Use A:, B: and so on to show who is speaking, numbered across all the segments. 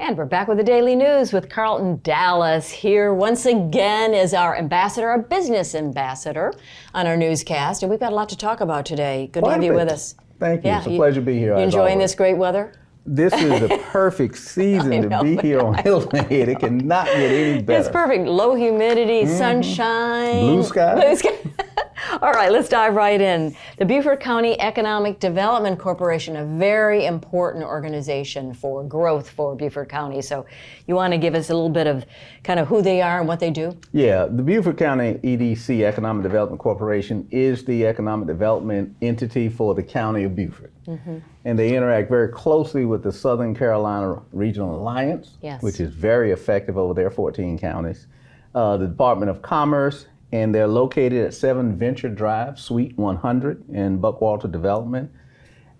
A: And we're back with the Daily News with Carlton Dallas here once again as our ambassador, our business ambassador on our newscast. And we've got a lot to talk about today. Good to have you with us.
B: Thank you. It's a pleasure to be here.
A: You enjoying this great weather?
B: This is the perfect season to be here on Hilton Head. It cannot get any better.
A: It's perfect. Low humidity, sunshine.
B: Blue sky.
A: Blue sky. All right, let's dive right in. The Beaufort County Economic Development Corporation, a very important organization for growth for Beaufort County. So you want to give us a little bit of kind of who they are and what they do?
B: Yeah, the Beaufort County EDC, Economic Development Corporation, is the economic development entity for the county of Beaufort. And they interact very closely with the Southern Carolina Regional Alliance, which is very effective over there, 14 counties, the Department of Commerce, and they're located at 7 Venture Drive, Suite 100 in Buckwalter Development.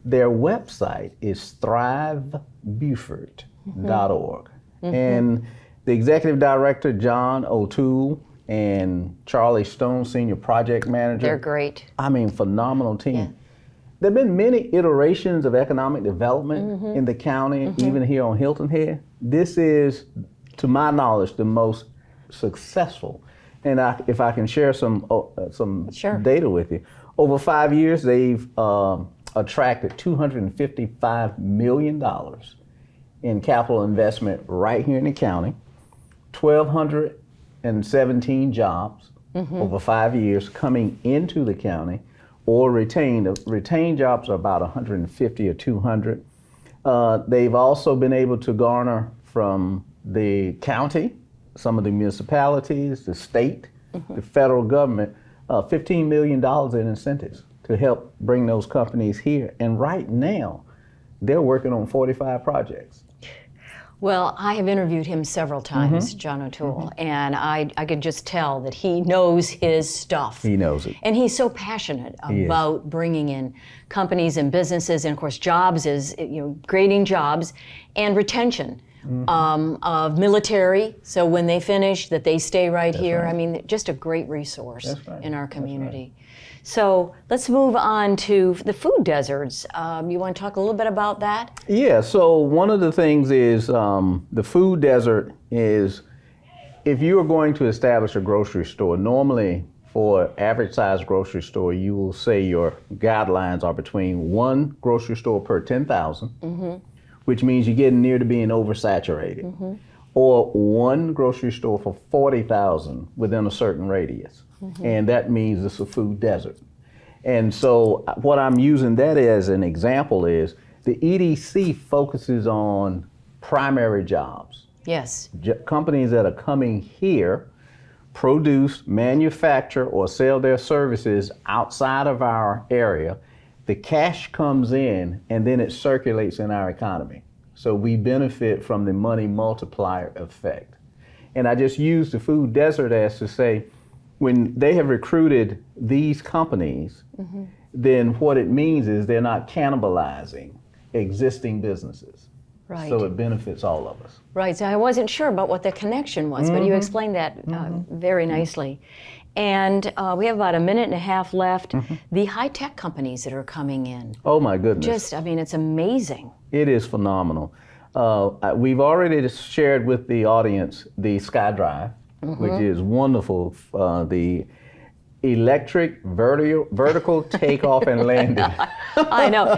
B: Their website is thrivebeaufort.org. And the executive director, John OToole, and Charlie Stone, senior project manager.
A: They're great.
B: I mean, phenomenal team. There have been many iterations of economic development in the county, even here on Hilton Head. This is, to my knowledge, the most successful. And if I can share some data with you, over 5 years, they've attracted $255 million in capital investment right here in the county, 1,217 jobs over 5 years coming into the county, or retained. Retained jobs are about 150 or 200. They've also been able to garner from the county, some of the municipalities, the state, the federal government, $15 million in incentives to help bring those companies here. And right now, they're working on 45 projects.
A: Well, I have interviewed him several times, John OToole, and I could just tell that he knows his stuff.
B: He knows it.
A: And he's so passionate about bringing in companies and businesses, and of course jobs is, creating jobs and retention of military, so when they finish, that they stay right here. I mean, just a great resource in our community. So let's move on to the food deserts. You want to talk a little bit about that?
B: Yeah, so one of the things is the food desert is, if you are going to establish a grocery store, normally for average size grocery store, you will say your guidelines are between 1 grocery store per 10,000, which means you're getting near to being oversaturated, or 1 grocery store for 40,000 within a certain radius. And that means it's a food desert. And so what I'm using that as an example is the EDC focuses on primary jobs.
A: Yes.
B: Companies that are coming here, produce, manufacture, or sell their services outside of our area. The cash comes in and then it circulates in our economy. So we benefit from the money multiplier effect. And I just use the food desert as to say, when they have recruited these companies, then what it means is they're not cannibalizing existing businesses.
A: Right.
B: So it benefits all of us.
A: Right, so I wasn't sure about what the connection was, but you explained that very nicely. And we have about a minute and a half left. The high-tech companies that are coming in.
B: Oh my goodness.
A: Just, I mean, it's amazing.
B: It is phenomenal. We've already shared with the audience the SkyDrive, which is wonderful. The electric vertical takeoff and landing.
A: I know.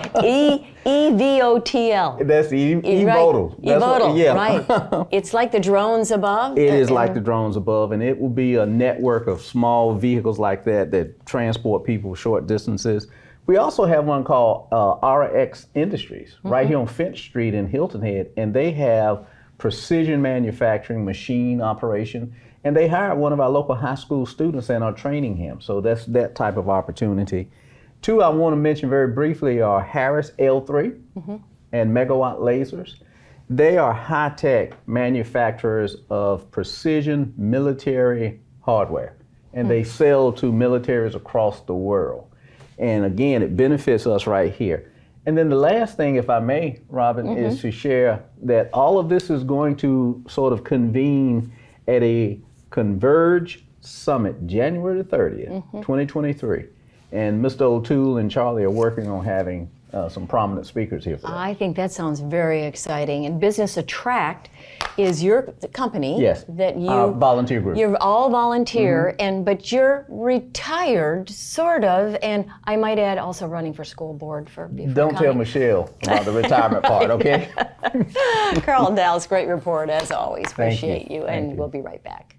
A: EVOTL.
B: That's EVOToole.
A: EVOToole, right. It's like the drones above?
B: It is like the drones above, and it will be a network of small vehicles like that transport people short distances. We also have one called RX Industries right here on Finch Street in Hilton Head, and they have precision manufacturing, machine operation, and they hired one of our local high school students and are training him. So that's that type of opportunity. 2 I want to mention very briefly are Harris L3 and Megawatt Lasers. They are high-tech manufacturers of precision military hardware, and they sell to militaries across the world. And again, it benefits us right here. And then the last thing, if I may, Robyn, is to share that all of this is going to sort of convene at a Converge Summit, January the 30th, 2023. And Mr. OToole and Charlie are working on having some prominent speakers here for that.
A: I think that sounds very exciting. And Business Attract is your company
B: Yes,
A: that you
B: volunteer group.
A: You're all volunteer, but you're retired, sort of, and I might add also running for school board for Beaufort
B: Don't
A: County.
B: tell Michelle about the retirement part, okay?
A: Carl Dallas, great report as always.
B: Thank you.
A: Appreciate you,
B: Thank
A: and
B: you.
A: we'll be right back.